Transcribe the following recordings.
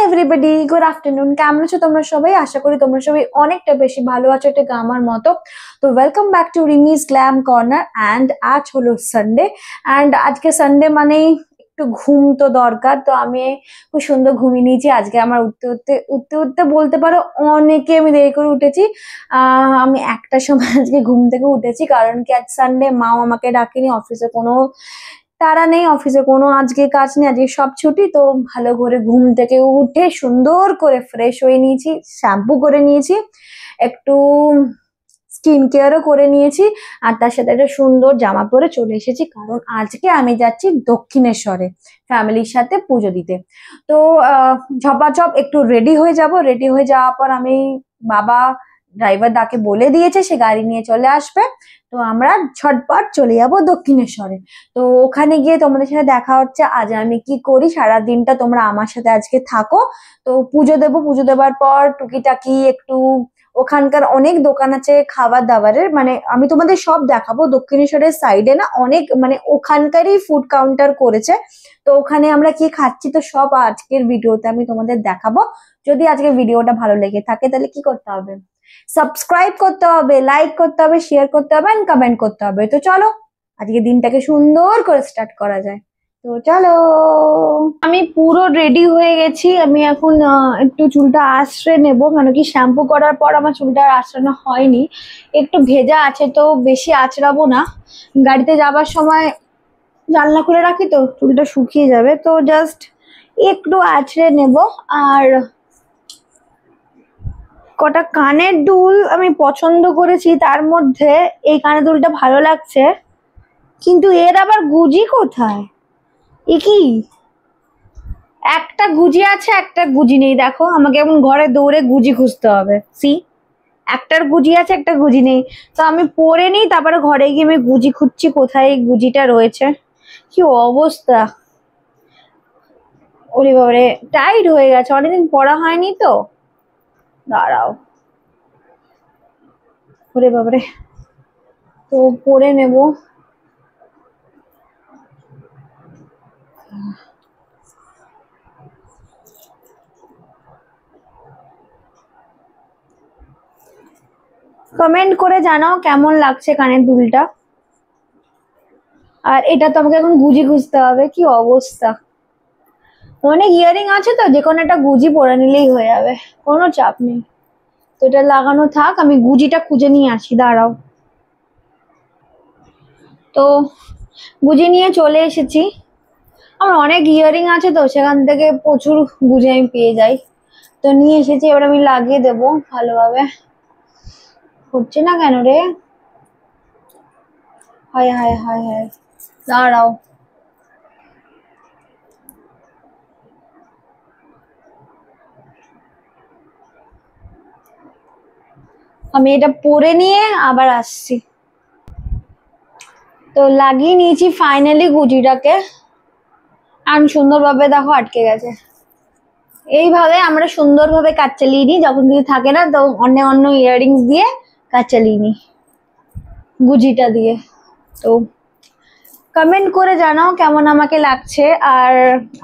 Everybody, good afternoon. কেমন আছো তোমরা সবাই? আশা করি তোমরা সবাই অনেকটা বেশি ভালো আছো, ঠিক আমার মতো। তো welcome back to রিমিস glam corner. And আজ হলো সানডে, অ্যান্ড আজকে সানডে মানেই একটু ঘুম তো দরকার। তো আমি খুব সুন্দর ঘুমিয়ে নিয়েছি আজকে। আমার উঠতে উঠতে উঠতে উঠতে বলতে পারো অনেকে আমি দেরি করে উঠেছি। আমি একটার সময় আজকে ঘুম থেকে উঠেছি, কারণ কি আজ সানডে, মাও আমাকে ডাকেনি। অফিসে কোনো তারা নেই, অফিসে কোনো আজকে কাজ নেই, আজকে সব ছুটি। তো ভালো করে ঘুম থেকে উঠে সুন্দর করে ফ্রেশ হয়ে নিয়েছি, শ্যাম্পু করে নিয়েছি, একটু স্কিন কেয়ারও করে নিয়েছি, আর তার সাথে একটা সুন্দর জামা পরে চলে এসেছি, কারণ আজকে আমি যাচ্ছি দক্ষিণেশ্বরে ফ্যামিলির সাথে পুজো দিতে। তো ঝপাঝপ একটু রেডি হয়ে যাব। রেডি হয়ে যাওয়ার পর আমি, বাবা ড্রাইভার দাকে বলে দিয়েছে সে গাড়ি নিয়ে চলে আসবে। তো আমরা ঝটপট চলে যাব দক্ষিণেশ্বরে। তো ওখানে গিয়ে তোমাদের সাথে দেখা হচ্ছে। আজ আমি কি করি সারা দিনটা তোমরা আমার সাথে আজকে থাকো। তো পুজো দেবো, পুজো দেওয়ার পর টুকিটাকি একটু ওখানকার অনেক দোকান আছে খাবার দাবারের, মানে আমি তোমাদের সব দেখাবো। দক্ষিণেশ্বরের সাইডে না অনেক, মানে ওখানকারই ফুড কাউন্টার করেছে। তো ওখানে আমরা কি খাচ্ছি তো সব আজকের ভিডিওতে আমি তোমাদের দেখাবো। যদি আজকের ভিডিওটা ভালো লেগে থাকে তাহলে কি করতে হবে? সাবস্ক্রাইব করতে হবে, লাইক করতে হবে, শেয়ার করতে হবে, এন্ড কমেন্ট করতে হবে। তো চলো আজকে দিনটাকে সুন্দর করে স্টার্ট করা যায়। তো চলো, আমি পুরো রেডি হয়ে গেছি। আমি এখন একটু চুলটা আঁচড়ে নেবো, কেন কি শ্যাম্পু করার পর আমার চুলটা আর আঁচড়ানো হয়নি, একটু ভেজা আছে, তো বেশি আঁচড়াবো না। গাড়িতে যাবার সময় জানলা খুলে রাখি তো চুলটা শুকিয়ে যাবে, তো জাস্ট একটু আঁচড়ে নেব। আর কটা কানের দুল আমি পছন্দ করেছি, তার মধ্যে এই কানের দুলটা ভালো লাগছে, কিন্তু এর আবার গুজি কোথায়? এ কি, একটা গুজি আছে একটা গুজি নেই। দেখো আমাকে এখন ঘরে দৌড়ে গুজি খুঁজতে হবে। সি, একটার গুজি আছে একটা গুজি নেই। তো আমি পরে নিই, তারপরে ঘরে গিয়ে আমি গুজি খুঁজছি কোথায় এই গুজিটা রয়েছে। কি অবস্থা! ওরে বাবারে, টাইট হয়ে গেছে, অনেকদিন পরা হয়নি তো। দাঁড়াও, ওরে বাবারে, তো পরে নেব। কমেন্ট করে জানাও কেমন লাগছে কানের দুলটা। আর এটা তো আমাকে এখন গুজি খুঁজতে হবে, কি অবস্থা! অনেক ইয়ারিং আছে, তো যে কোনো একটা গুজি পরে নিলেই হয়ে যাবে, কোনো চাপ নেই। তো এটা লাগানো থাক, আমি গুজিটা খুঁজে নিয়ে আসি, দাঁড়াও। তো গুজি নিয়ে চলে এসেছি। আমার অনেক ইয়ারিং আছে, তো সেখান থেকে প্রচুর গুজি আমি পেয়ে যাই। তো নিয়ে এসেছি, এবার আমি লাগিয়ে দেবো ভালোভাবে। হচ্ছে না কেন রে? হায় হায় হায় হায়, দাঁড়াও। আমি এটা পরে নিয়ে আবার আসছি। তো লাগিয়ে নিয়েছি ফাইনালি গুজিটাকে। আর সুন্দরভাবে দেখো আটকে গেছে। এইভাবে আমরা সুন্দরভাবে কাজ চালিয়ে নিই, যখন কিছু থাকে না তো অন্য অন্য ইয়াররিংস দিয়ে কাজ চালিয়ে নিই গুজিটা দিয়ে। তো কমেন্ট করে জানাও কেমন আমাকে লাগছে, আর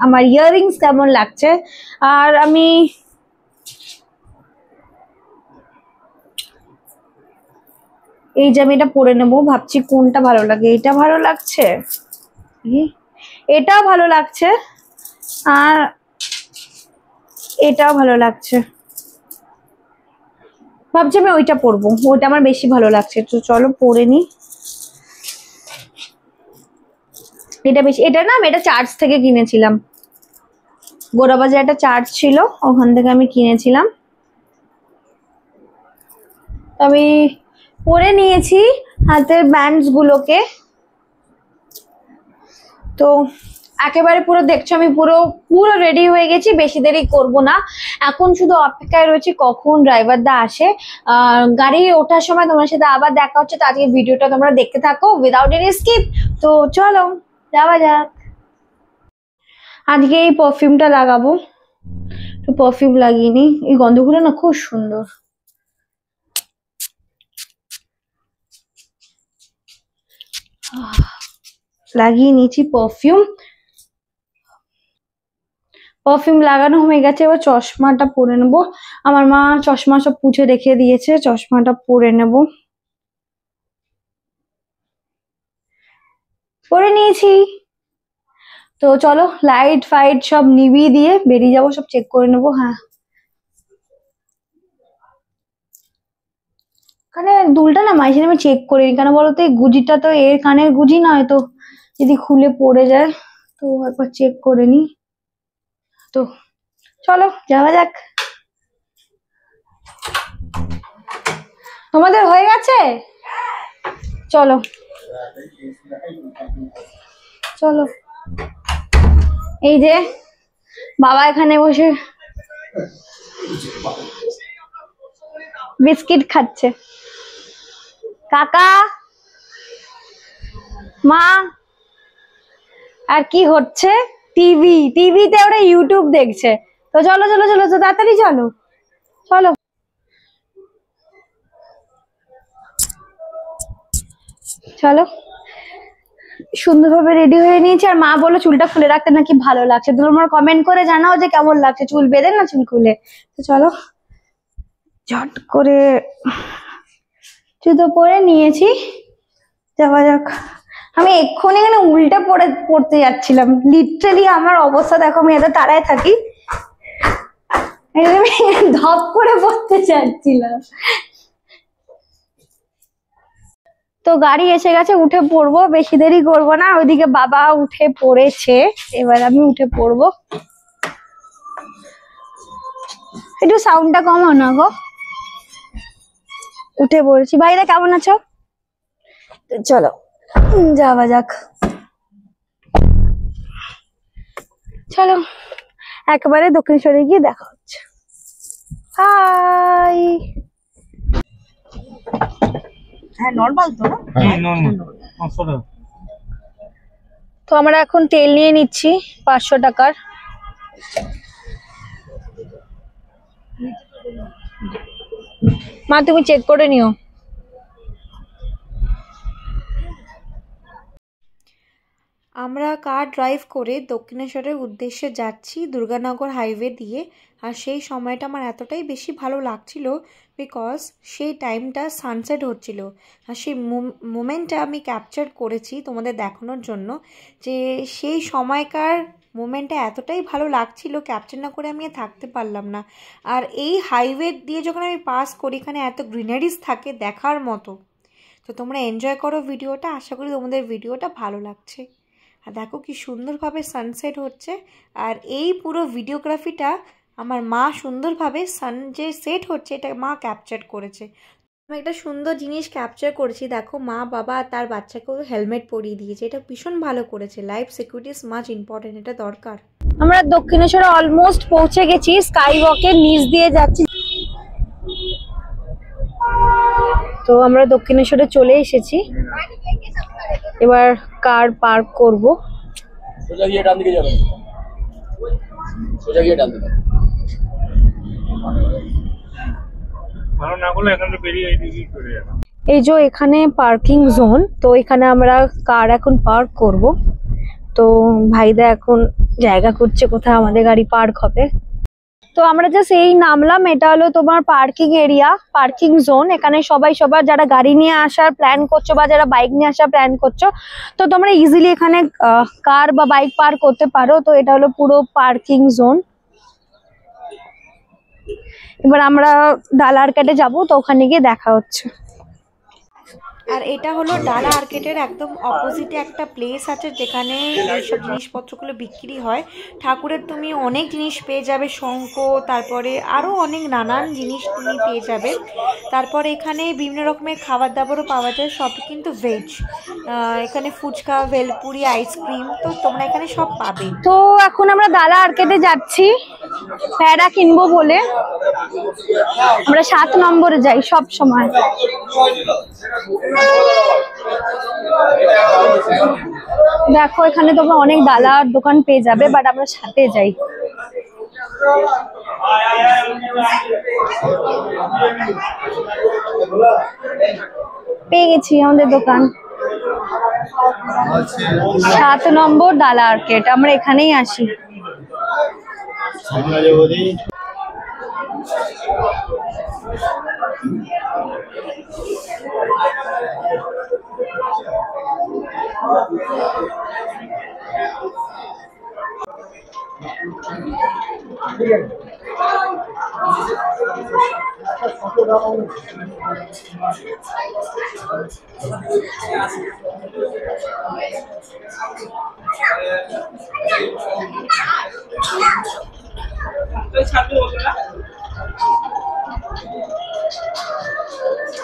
আমার ইয়াররিংস কেমন লাগছে। আর আমি এই যে আমি এটা পরে নেবো, ভাবছি কোনটা ভালো লাগে। এটা ভালো লাগছে, এটাও ভালো লাগছে, আর এটাও ভালো লাগছে। ভাবছি আমি ওইটা পরবো, ওইটা আমার বেশি ভালো লাগছে। তো চলো পরে নি। এটা বেশি, এটা না আমি এটা চার্জ থেকে কিনেছিলাম, গোড়াবাজারে একটা চার্জ ছিল, ওখান থেকে আমি কিনেছিলাম। আমি পরে নিয়েছি হাতের ব্যান্ডস গুলোকে। তো একেবারে পুরো দেখছো আমি পুরো পুরো রেডি হয়ে গেছি, বেশি দেরি করব না। এখন শুধু অপেক্ষায় রয়েছে কখন ড্রাইভার দা আসে। গাড়ি ওঠার সময় তোমার সাথে আবার দেখা হচ্ছে। তো আজকে ভিডিওটা তোমরা দেখতে থাকো উইদাউট এনি স্কিপ। তো চলো যাওয়া যাক। আজকে এই পারফিউমটা লাগাবো, তো পারফিউম লাগিয়ে নি। এই গন্ধগুলো না খুব সুন্দর। লাগিয়ে নিয়েছি পারফিউম। পারফিউম লাগানো হয়ে গেছে, এবার চশমাটা পরে নেবো। আমার মা চশমা সব পুছে রেখে দিয়েছে, চশমাটা পরে নেব। পরে নিয়েছি। তো চলো লাইট ফাইট সব নিভিয়ে দিয়ে বেরিয়ে যাবো, সব চেক করে নেবো। হ্যাঁ, এখানে দুলটা না মাঝে আমি চেক করিনি, কেন বলতো এই গুজিটা তো এর কানের গুজি নয়, তো যদি খুলে পড়ে যায় তো একবার চেক করে নি। তো চলো যাওয়া যাক। তোমাদের হয়ে গেছে? চলো চলো। এই যে বাবা এখানে বসে বিস্কিট খাচ্ছে, কাকা মা আর কি হচ্ছে, টিভিতে ওরা ইউটিউব দেখছে। তো চলো চলো চলো, তো তাড়াতাড়ি চলো চলো। চলো সুন্দরভাবে রেডি হয়ে নিয়েছি, আর মা বললো চুলটা খুলে রাখতে নাকি ভালো লাগছে। তোমরা কমেন্ট করে জানাও যে কেমন লাগছে চুল বেঁধে না চুল খুলে। তো চলো ঝট করে জুতো পরে নিয়েছি, যাওয়া যাক। আমি এক্ষুনি এখানে উল্টে পড়তে যাচ্ছিলাম, লিটারালি আমার অবস্থা দেখো, আমি এত তাড়ায় থাকি, ধপ করে পড়তে চাচ্ছিলাম। তো গাড়ি এসে গেছে, উঠে পড়বো, বেশি দেরি করবো না। ওইদিকে বাবা উঠে পড়েছে, এবার আমি উঠে পড়বো। একটু সাউন্ডটা কমাও না গো। উঠে পড়েছি। ভাইরা কেমন আছো? চলো যাওয়া যাক। চলো একেবারে দক্ষিণেশ্বরে গিয়ে দেখা হচ্ছে। হাই। হ্যাঁ নরমাল তো না? হ্যাঁ নরমাল। তো আমরা এখন তেল নিয়ে নিচ্ছি 500 টাকার। মা তুমি চেক করে নিও। আমরা কার ড্রাইভ করে দক্ষিণেশ্বরের উদ্দেশ্যে যাচ্ছি দুর্গানগর হাইওয়ে দিয়ে। আর সেই সময়টা আমার এতটাই বেশি ভালো লাগছিল বিকজ সেই টাইমটা সানসেট হচ্ছিল, আর সেই মোমেন্টটা আমি ক্যাপচার করেছি তোমাদের দেখানোর জন্য, যে সেই সময়কার মোমেন্টটা এতটাই ভালো লাগছিল, ক্যাপচার না করে আমি আর থাকতে পারলাম না। আর এই হাইওয়ে দিয়ে যখন আমি পাস করি, এখানে এত গ্রিনারিজ থাকে দেখার মতো। তো তোমরা এনজয় করো ভিডিওটা, আশা করি তোমাদের ভিডিওটা ভালো লাগছে। আর দেখো কি সুন্দরভাবে সানসেট হচ্ছে, আর এই পুরো ভিডিওগ্রাফিটা আমার মা সুন্দরভাবে সান যে সেট হচ্ছে এটা মা ক্যাপচার করেছে। আমি একটা সুন্দর জিনিস ক্যাপচার করেছি, দেখো মা বাবা তার বাচ্চাকেও হেলমেট পরিয়ে দিয়েছে, এটা ভীষণ ভালো করেছে। Life security is much important, এটা দরকার। আমরা দক্ষিণেশ্বরে অলমোস্ট পৌঁছে গেছি, স্কাই ওয়াকের নিচ দিয়ে যাচ্ছি। তো আমরা দক্ষিণেশ্বরে চলে এসেছি, এবার কার পার্ক করব। সোজা গিয়ে ডান দিকে যাবেন, সোজা গিয়ে ডান দিকে। ভালো না করলে এখান থেকে বেরিয়ে এইদিকে চলে যাবে। এই যে এখানে পার্কিং জোন, তো এখানে আমরা কার এখন পার্ক করব। তো ভাইদা এখন জায়গা করছে কোথায় আমাদের গাড়ি পার্ক হবে। তো আমরা জাস্ট এই নামলাম, এটা হলো তোমার পার্কিং এরিয়া, পার্কিং জোন। এখানে সবাই সবার যারা গাড়ি নিয়ে আসার প্ল্যান করছো বা যারা বাইক নিয়ে আসার প্ল্যান করছো, তো তোমরা ইজিলি এখানে কার বা বাইক পার্ক করতে পারো। তো এটা হলো পুরো পার্কিং জোন। এবার আমরা ডালা আর্কেডে যাবো, তো ওখানে গিয়ে দেখা হচ্ছে। আর এটা হলো ডালা আর্কেটের একদম অপোজিটে একটা প্লেস আছে যেখানে এইসব জিনিসপত্রগুলো বিক্রি হয়। ঠাকুরের তুমি অনেক জিনিস পেয়ে যাবে, শঙ্খ, তারপরে আরও অনেক নানান জিনিস তুমি পেয়ে যাবে। তারপরে এখানে বিভিন্ন রকমের খাবার দাবারও পাওয়া যায়, সব কিন্তু ভেজ। এখানে ফুচকা, ভেলপুরি, আইসক্রিম, তো তোমরা এখানে সব পাবে। তো এখন আমরা ডালা আর্কেডে যাচ্ছি প্যারা কিনবো বলে। আমরা 7 নম্বরে যাই সব সময়। দেখো এখানে তোমরা অনেক ডালার দোকান পেয়ে যাবে, বাট আমরা সাথে যাই। পেয়ে গেছি আমাদের দোকান, 7 নম্বর ডালা আর্কেড, আমরা এখানেই আসি।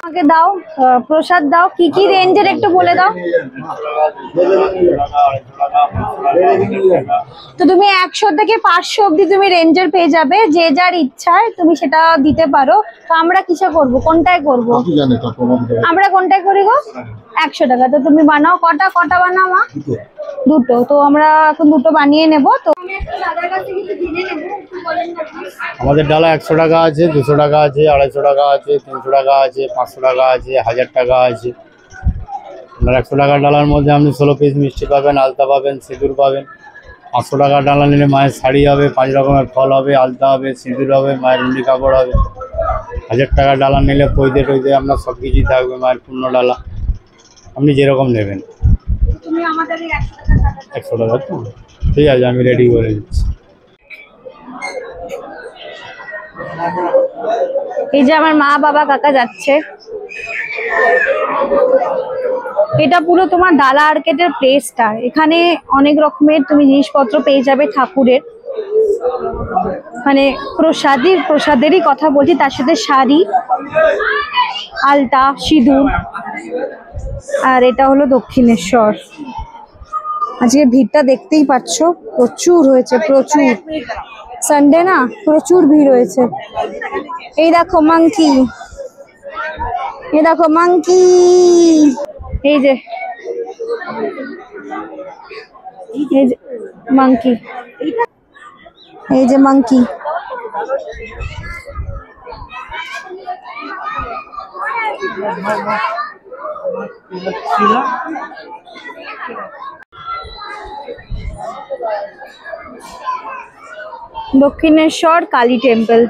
আমাকে দাও প্রসাদ দাও, কি কি রেঞ্জের একটু বলে দাও। তো তুমি 100 থেকে 500 অব্দি তুমি রেঞ্জের পেয়ে যাবে, যে যার ইচ্ছায় তুমি সেটা দিতে পারো। তো আমরা কিসে করব, কোনটায় করব? আমরা কোনটায় করি গো? 100 টাকা। তো তুমি বানাও, কটা কটা বানাও মা? দুটো। তো আমরা এখন দুটো বানিয়ে নেব। তো আমাদের ডালা 100 টাকা আছে, 200 টাকা আছে, 250 টাকা আছে, 300 টাকা আছে, 500 টাকা আছে, 1000 টাকা আছে। আপনার 100 টাকার ডালার মধ্যে আপনি 16 পিস মিষ্টি পাবেন, আলতা পাবেন, সিঁদুর পাবেন। 500 টাকার ডালা নিলে মায়ের শাড়ি হবে, 5 রকমের ফল হবে, আলতা হবে, সিঁদুর হবে, মায়ের উন্ডি কাপড় হবে। 1000 টাকার ডালা নিলে পইতে টইতে আপনার সব কিছুই থাকবে, মায়ের পূর্ণ ডালা। আপনি যেরকম নেবেন। 100 টাকা তো ঠিক আছে, আমি রেডি করে দিচ্ছি। এই যে আমার মা বাবা কাকা যাচ্ছে। এটা পুরো তোমার ডালা আর্কেটের প্লেসটা। এখানে অনেক রকমের তুমি জিনিসপত্র পেয়ে যাবে ঠাকুরের। মানে প্রসাদেরই কথা বলছি, তার সাথে শাড়ি, আলতা, সিঁদুর। আর এটা হলো দক্ষিণেশ্বর। আজকে ভিড়টা দেখতেই পাচ্ছ, প্রচুর হয়েছে, প্রচুর। সানডে না, প্রচুর ভিড় হয়েছে। এই দেখো মাংকি, এই দেখো মাংকি, এই যে মাংকি, এই যে মাংকি। দক্ষিণেশ্বর কালী টেম্পল।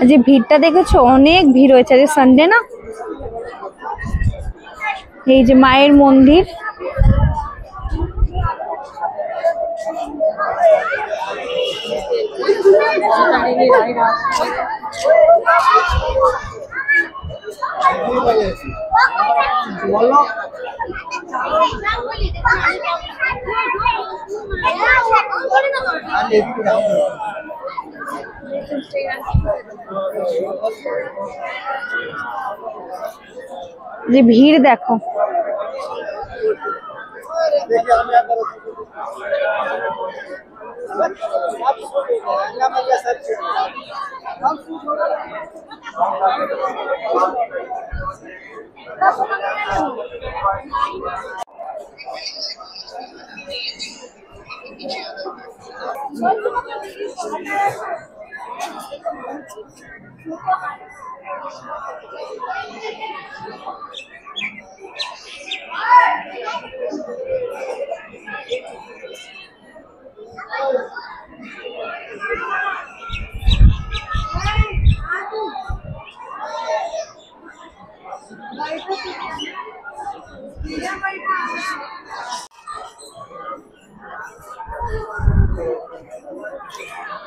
আজ ভিড়টা দেখেছো, অনেক ভিড় হয়েছে, আজ সানডে না। এই যে মায়ের মন্দির। যে ভিড় দেখো।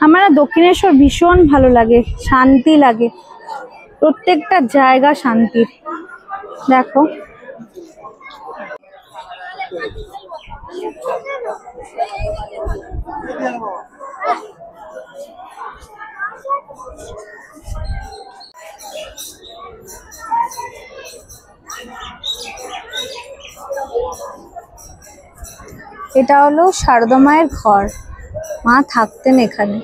আমার দক্ষিণেশ্বর ভীষণ ভালো লাগে, শান্তি লাগে, প্রত্যেকটা জায়গা শান্তির। দেখো এটা হলো শারদা মায়ের ঘর, মা থাকতেন এখানে।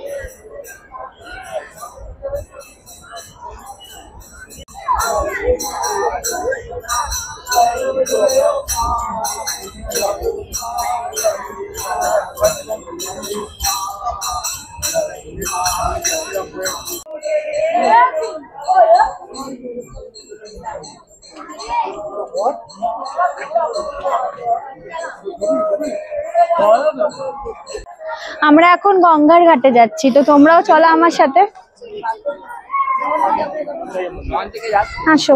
আমরা এখন গঙ্গার ঘাটে যাচ্ছি, তো তোমরাও চলো আমার সাথে, আসো।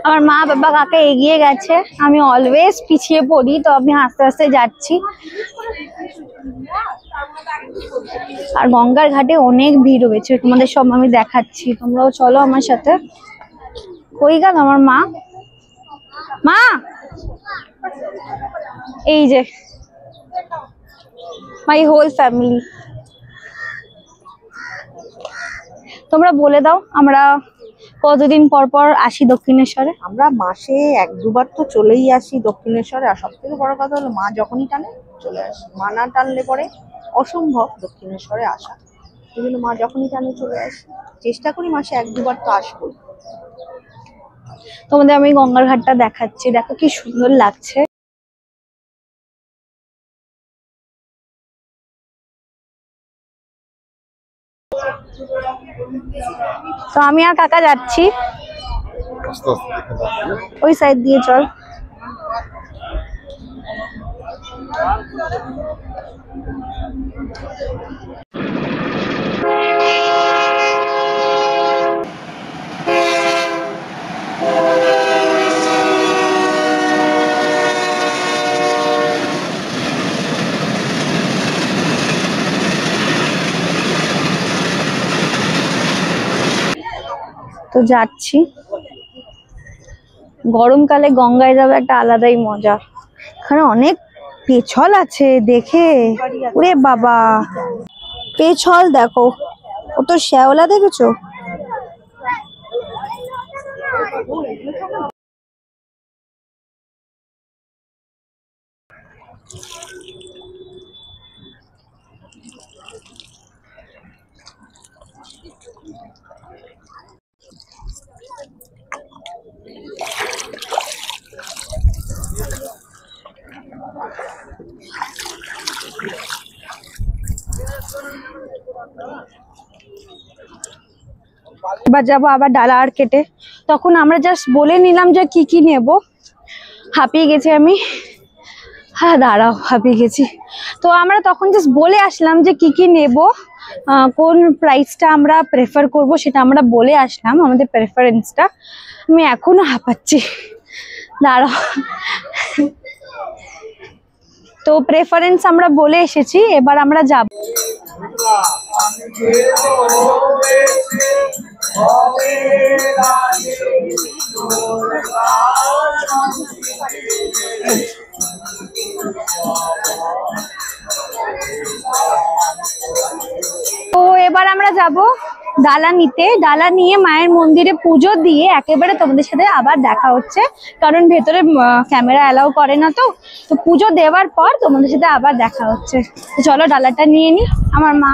আমার মা বাবা কাকা এগিয়ে গেছে, আমি অলওয়েজ পিছিয়ে পড়ি, তো আমি আস্তে আস্তে যাচ্ছি। আর গঙ্গার ঘাটে অনেক ভিড় হয়েছে, তোমাদের সব আমি দেখাচ্ছি, তোমরাও চলো আমার সাথে। কই গেল আমার মা? মা, এই যে মাই হোল ফ্যামিলি। তোমরা বলে দাও আমরা কতদিন পর পর আসি দক্ষিণেশ্বরে? আমরা মাসে 1-2 বার তো চলেই আসি দক্ষিণেশ্বরে। আর সব থেকে বড় কথা হলো মা যখনই টানে চলে আসি, মা না টানলে পরে অসম্ভব দক্ষিণেশ্বরে আসা। সেই জন্য মা যখনই টানে চলে আসি, চেষ্টা করি মাসে 1-2 বার তো আসবো। তোমাদের আমি গঙ্গার ঘাটটা দেখাচ্ছি, দেখো কি সুন্দর লাগছে। তো আমি আর কাকা যাচ্ছি, ওই সাইড দিয়ে চল। তো যাচ্ছি, গরমকালে গঙ্গায় যাবে একটা আলাদাই মজা। এখানে অনেক পেছল আছে দেখে, ওরে বাবা পেছল দেখো, ও তো শ্যাওলা দেখেছো? এবার যাবো আবার ডালা আর কেটে, তখন আমরা জাস্ট বলে নিলাম যে কি কি নেব। হাঁপিয়ে গেছি আমি, হ্যাঁ দাঁড়াও, হাঁপিয়ে গেছি। তো আমরা তখন জাস্ট বলে আসলাম যে কি কি নেব, কোন প্রাইসটা আমরা প্রেফার করব সেটা আমরা বলে আসলাম, আমাদের প্রেফারেন্সটা। আমি এখনো হাঁপাচ্ছি, দাঁড়াও। তো প্রেফারেন্স আমরা বলে এসেছি, এবার আমরা যাব। তো এবার আমরা যাব ডালা নিতে, ডালা নিয়ে মায়ের মন্দিরে পুজো দিয়ে একেবারে তোমাদের সাথে আবার দেখা হচ্ছে, কারণ ভেতরে ক্যামেরা অ্যালাউ করে না। তো তো পুজো দেওয়ার পর তোমাদের সাথে আবার দেখা হচ্ছে। তো চলো ডালাটা নিয়ে নি। আমার মা,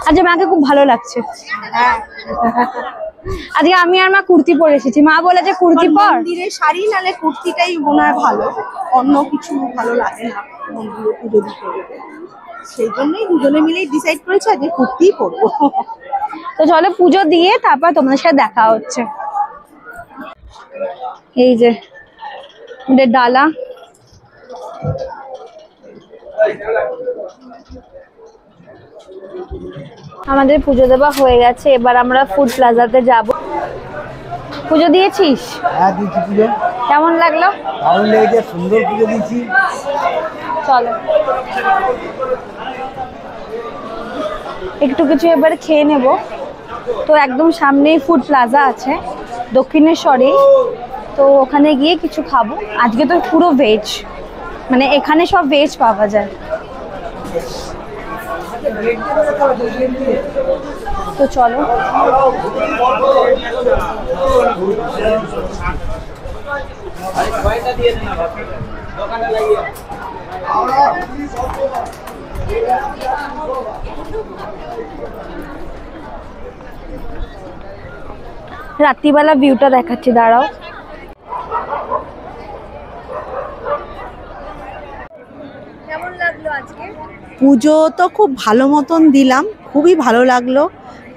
আজকে মাকে খুব ভালো লাগছে। হ্যাঁ, আজকে আমি আর মা কুর্তি পরে এসেছি, মা বলে যে কুর্তি পর। মন্দিরে শাড়ি নালে কুর্তিটাই মনে হয় ভালো, অন্য কিছু ভালো লাগে না মন্দিরে পুজো দিতে গেলে। সেই জন্যই দুজনে মিলেই ডিসাইড করেছে যে কুর্তিই পরবো। তো চলো পুজো দিয়ে তারপর তোমাদের সাথে দেখা হচ্ছে। এই যে আমাদের ডালা, আমাদের পুজো দেওয়া হয়ে গেছে, এবার আমরা ফুড প্লাজাতে যাব। পুজো দিয়েছিস? হ্যাঁ দিয়েছি পুজো। কেমন লাগলো? ভালো লেগেছে, সুন্দর পুজো দিচ্ছি। চলো একটু কিছু এবার খেয়ে নেব। তো একদম সামনেই ফুড প্লাজা আছে দক্ষিণেশ্বরে, তো ওখানে গিয়ে কিছু খাবো। আজকে তো পুরো ভেজ, মানে এখানে সব ভেজ পাওয়া যায়। তো চলো রাত্রিবেলা ভিউটা দেখাচ্ছি, দাঁড়াও। কেমন লাগলো আজকে? পুজো তো খুব ভালো মতন দিলাম, খুবই ভালো লাগলো।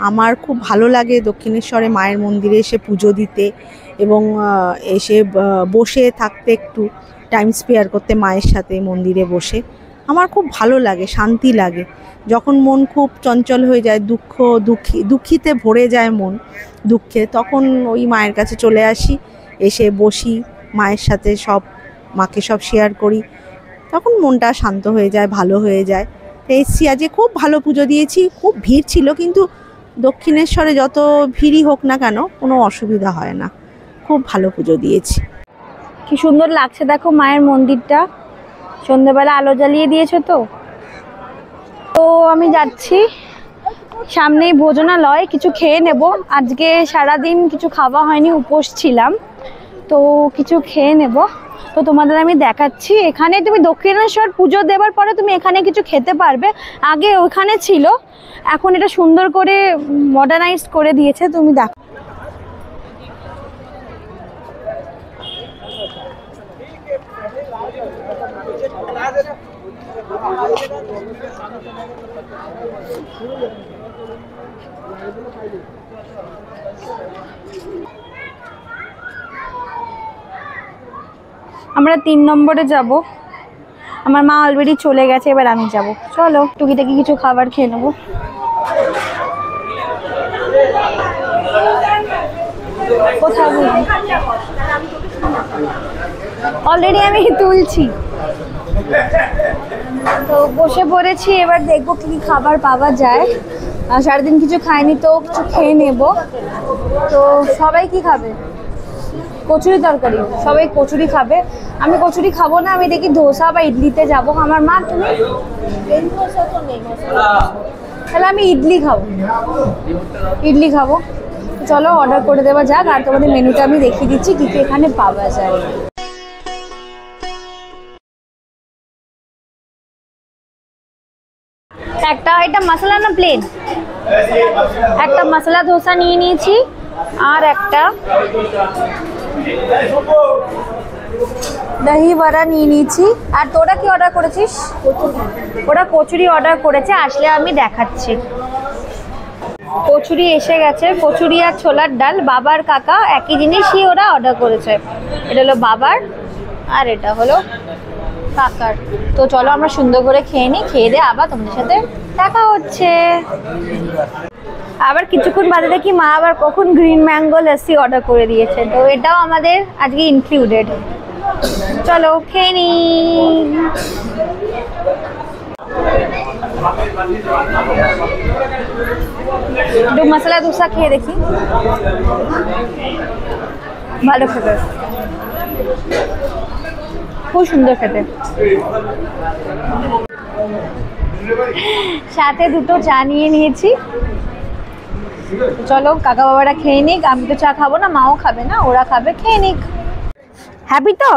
আমার খুব ভালো লাগে দক্ষিণেশ্বরে মায়ের মন্দিরে এসে পুজো দিতে এবং এসে বসে থাকতে, একটু টাইম স্পেয়ার করতে মায়ের সাথে মন্দিরে বসে। আমার খুব ভালো লাগে, শান্তি লাগে। যখন মন খুব চঞ্চল হয়ে যায়, দুঃখিতে ভরে যায় মন দুঃখে, তখন ওই মায়ের কাছে চলে আসি, এসে বসি মায়ের সাথে, মাকে সব শেয়ার করি, তখন মনটা শান্ত হয়ে যায়, ভালো হয়ে যায়। তো এসছি, আজকে খুব ভালো পুজো দিয়েছি। খুব ভিড় ছিল, কিন্তু দক্ষিণেশ্বরে যত ভিড়ই হোক না কেন কোনো অসুবিধা হয় না। খুব ভালো পুজো দিয়েছি। কি সুন্দর লাগছে দেখো মায়ের মন্দিরটা, সন্ধ্যেবেলা আলো জ্বালিয়ে দিয়েছো। তো আমি যাচ্ছি, সামনেই ভোজনালয়, কিছু খেয়ে নেব। আজকে সারাদিন কিছু খাওয়া হয়নি, উপোস ছিলাম, তো কিছু খেয়ে নেব। তো তোমাদের আমি দেখাচ্ছি, এখানে তুমি দক্ষিণেশ্বর পুজো দেওয়ার পরে তুমি এখানে কিছু খেতে পারবে। আগে ওখানে ছিল, এখন এটা সুন্দর করে মডার্নাইজ করে দিয়েছে, তুমি দেখো। আমরা 3 নম্বরে যাব। আমার মা অলরেডি চলে গেছে, এবার আমি যাব। চলো টুকিটাকি কিছু খাবার খেয়ে নেবো। কোথায় অলরেডি আমি তুলছি, তো বসে পড়েছি। এবার দেখবো কি খাবার পাওয়া যায়। সারাদিন কিছু খাইনি, তো কিছু খেয়ে নেব। তো সবাই কি খাবে? কচুরি তরকারি, সবাই কচুরি খাবে। আমি কচুরি খাবো না, আমি দেখি ধোসা বা ইডলিতে যাব। আমার মা, তুমি? তাহলে আমি ইডলি খাবো। চলো অর্ডার করে দেওয়া যাক, আর তোমাদের মেনুটা আমি দেখিয়ে দিচ্ছি কি কি এখানে পাওয়া যায়। এটা মশলা না প্লেন? একটা মশলা ধোসা নিয়ে নিয়েছি, আর একটা দহি বড়া নিয়ে নিয়েছি। আর তোরা কি অর্ডার করেছিস? ওরা কচুরি অর্ডার করেছে, আসলে আমি দেখাচ্ছি। কচুরি এসে গেছে, কচুরি আর ছোলার ডাল। বাবার কাকা একই জিনিসই ওরা অর্ডার করেছে। এটা হলো বাবার, আর এটা হলো কাকার। তো চলো আমরা সুন্দর করে খেয়ে নিই, খেয়ে দিয়ে আবার তোমাদের সাথে দেখা হচ্ছে। আবার কিছুক্ষণ বাদে দেখি মা আবার কখন গ্রিন ম্যাঙ্গো লস্যি অর্ডার করে দিয়েছে, তো এটাও আমাদের আজকে ইনক্লুডেড। চলো খেয়ে নিই। একটু মশলা ধোসা খেয়ে দেখি, ভালো খেতে, খুব সুন্দর খেতে। সাথে দুটো চা নিয়ে নিয়েছি। চলো কাকা বাবারা খেয়ে নিক, আমি তো চা খাবো না, মাও খাবে না, ওরা খাবে, খেয়ে নিক। হ্যাপি তো?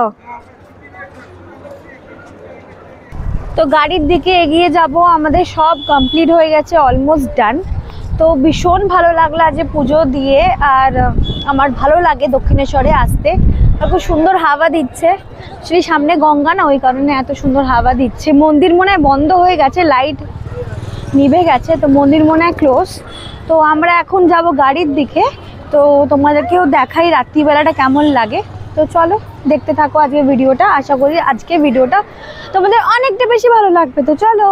তো গাড়ির দিকে এগিয়ে যাব। আমাদের সব কমপ্লিট হয়ে গেছে, অলমোস্ট ডান। তো ভীষণ ভালো লাগলো আজ পুজো দিয়ে। আর আমার ভালো লাগে দক্ষিণেশ্বরে আসতে, আর খুব সুন্দর হাওয়া দিচ্ছে। সেই সামনে গঙ্গা না, ওই কারণে এত সুন্দর হাওয়া দিচ্ছে। মন্দির মনে হয় বন্ধ হয়ে গেছে, লাইট নিভে গেছে, তো মন্দির মনে হয় ক্লোজ। তো আমরা এখন যাব গাড়ির দিকে। তো তোমাদেরকেও দেখাই রাত্রিবেলাটা কেমন লাগে। তো চলো দেখতে থাকো আজকে ভিডিওটা। আশা করি আজকে ভিডিওটা তোমাদের অনেকটা বেশি ভালো লাগবে। তো চলো।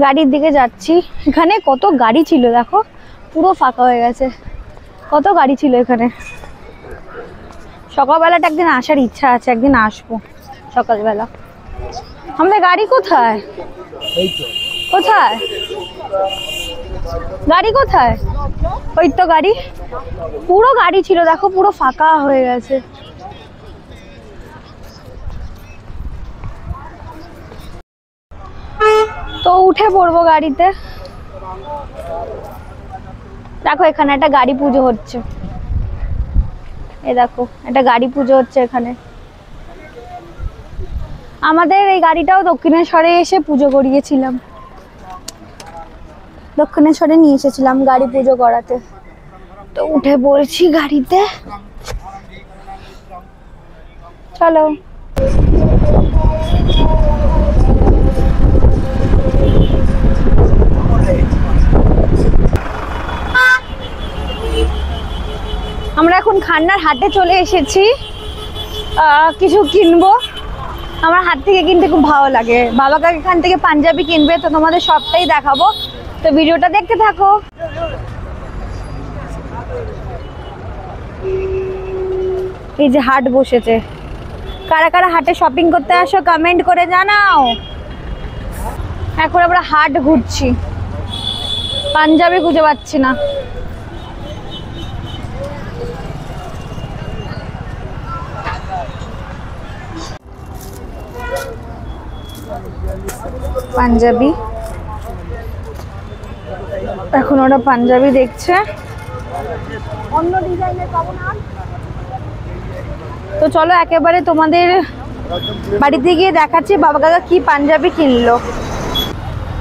গাড়ির দিকে যাচ্ছি। এখানে কত গাড়ি ছিল দেখো, পুরো ফাঁকা হয়ে গেছে। কত গাড়ি ছিল এখানে। সকালবেলাটা একদিন আসার ইচ্ছা আছে, একদিন আসবো সকালবেলা। আমাদের গাড়ি কোথায়? কোথায় গাড়ি? কোথায়? ওই তো গাড়ি, পুরো গাড়ি ছিল দেখো, পুরো ফাঁকা হয়ে গেছে। তো উঠে পড়বো গাড়িতে। দেখো এখানে একটা গাড়ি পুজো হচ্ছে, এই দেখো একটা গাড়ি পুজো হচ্ছে এখানে। আমাদের এই গাড়িটাও দক্ষিণেশ্বরে এসে পুজো করিয়েছিলাম, দক্ষিণেশ্বরে নিয়ে এসেছিলাম গাড়ি পুজো করাতে। তো উঠে পড়েছি গাড়িতে, চলো। আমরা এখন খান্নার হাটে চলে এসেছি, কিছু কিনবো। আমার হাত থেকে কিনতে খুব ভালো লাগে, বাবা কাকা এখান থেকে পাঞ্জাবি কিনবে, তো তোমাদের সবটাই দেখাবো, তো ভিডিওটা দেখতে থাকো। এই যে হাট বসেছে, কারা কারা হাটে শপিং করতে আসো কমেন্ট করে জানাও। এখন আমরা হাট ঘুরছি, পাঞ্জাবি খুঁজে পাচ্ছি না। পাঞ্জাবি, এখন ওরা পাঞ্জাবি দেখছে, অন্য ডিজাইনের পাবো না। তো চলো একেবারে তোমাদের বাড়িতে গিয়ে দেখাচ্ছি বাবা কাকা কি পাঞ্জাবি কিনলো।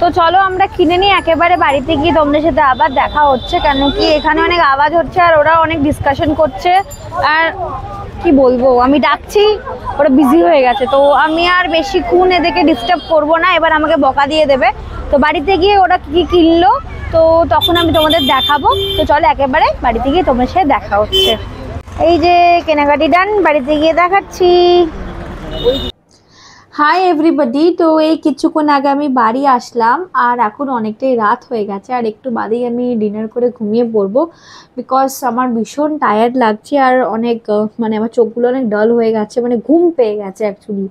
তো চলো আমরা কিনে নিই, একেবারে বাড়িতে গিয়ে তোমাদের সাথে আবার দেখা হচ্ছে, কেন কি এখানে অনেক আওয়াজ হচ্ছে আর ওরা অনেক ডিসকাশন করছে, আর কি বলবো আমি ডাকছি ওরা বিজি হয়ে গেছে, তো আমি আর বেশিক্ষণ এদেরকে ডিস্টার্ব করবো না, এবার আমাকে বকা দিয়ে দেবে। তো বাড়িতে গিয়ে ওরা কি কিনলো তো তখন আমি তোমাদের দেখাবো। তো চলো একেবারে বাড়িতে গিয়ে তোমাদের সাথে দেখা হচ্ছে। এই যে কেনাকাটি ডান, বাড়িতে গিয়ে দেখাচ্ছি। হাই এভরিবডি, তো এই কিছুক্ষণ আগে আমি বাড়ি আসলাম আর এখন অনেকটাই রাত হয়ে গেছে, আর একটু বাদেই আমি ডিনার করে ঘুমিয়ে পড়বো, বিকজ আমার ভীষণ টায়ার্ড লাগছে আর অনেক মানে আমার চোখগুলো অনেক ডাল হয়ে গেছে, মানে ঘুম পেয়ে গেছে অ্যাকচুয়ালি।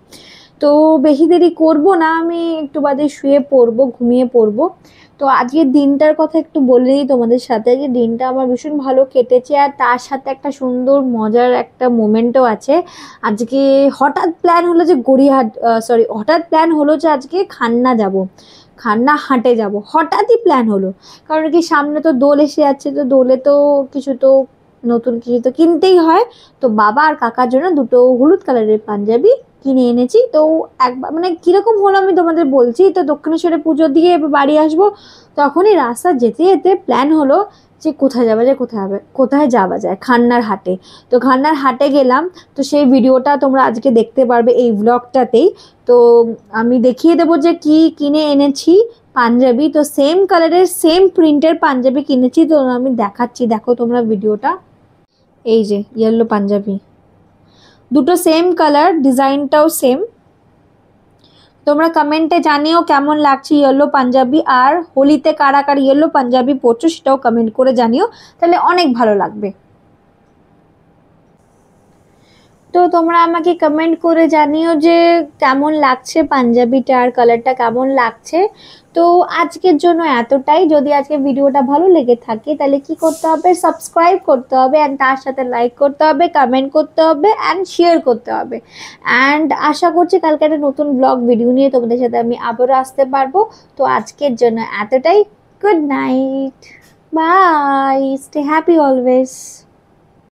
তো বেশি দেরি করবো না, আমি একটু বাদে শুয়ে পড়বো, ঘুমিয়ে পড়বো। তো আজকের দিনটার কথা একটু বলে দিই তোমাদের সাথে, যে দিনটা আমার ভীষণ ভালো কেটেছে আর তার সাথে একটা সুন্দর মজার একটা মোমেন্টও আছে। আজকে হঠাৎ প্ল্যান হলো যে হঠাৎ প্ল্যান হলো যে আজকে খান্না যাব, খান্না হাটে যাব, হঠাৎই প্ল্যান হলো। কারণ কি সামনে তো দোল এসে যাচ্ছে, তো দোলে তো কিছু তো নতুন কিছু তো কিনতেই হয়। তো বাবা আর কাকার জন্য দুটো হলুদ কালারের পাঞ্জাবি কিনে এনেছি। তো একবার মানে কীরকম হলো আমি তোমাদের বলছি। তো দক্ষিণেশ্বরে পুজো দিয়ে এবার বাড়ি আসবো, তখনই রাস্তা যেতে যেতে প্ল্যান হলো যে কোথায় যাওয়া যায় খান্নার হাটে। তো খান্নার হাটে গেলাম, তো সেই ভিডিওটা তোমরা আজকে দেখতে পারবে এই ব্লগটাতেই। তো আমি দেখিয়ে দেবো যে কি কিনে এনেছি পাঞ্জাবি। তো সেম কালারের সেম প্রিন্টের পাঞ্জাবি কিনেছি, তো আমি দেখাচ্ছি, দেখো তোমরা ভিডিওটা। এই যে ইয়েলো পাঞ্জাবি, দুটো সেম কালার, ডিজাইনটাও সেম। তোমরা কমেন্টে জানিও কেমন লাগছে ইয়েলো পাঞ্জাবি, আর হোলিতে কারা কারা ইয়েলো পাঞ্জাবি পরছো সেটাও কমেন্ট করে জানিও, তাহলে অনেক ভালো লাগবে। তো তোমরা আমাকে কমেন্ট করে জানিও যে কেমন লাগছে পাঞ্জাবিটা আর কালারটা কেমন লাগছে। তো আজকের জন্য এতটাই। যদি আজকে ভিডিওটা ভালো লেগে থাকে তাহলে কি করতে হবে, সাবস্ক্রাইব করতে হবে, অ্যান্ড তার সাথে লাইক করতে হবে, কমেন্ট করতে হবে, অ্যান্ড শেয়ার করতে হবে। অ্যান্ড আশা করছি কালকে একটা নতুন ব্লগ ভিডিও নিয়ে তোমাদের সাথে আমি আবারও আসতে পারবো। তো আজকের জন্য এতটাই। Good night, bye, stay happy always.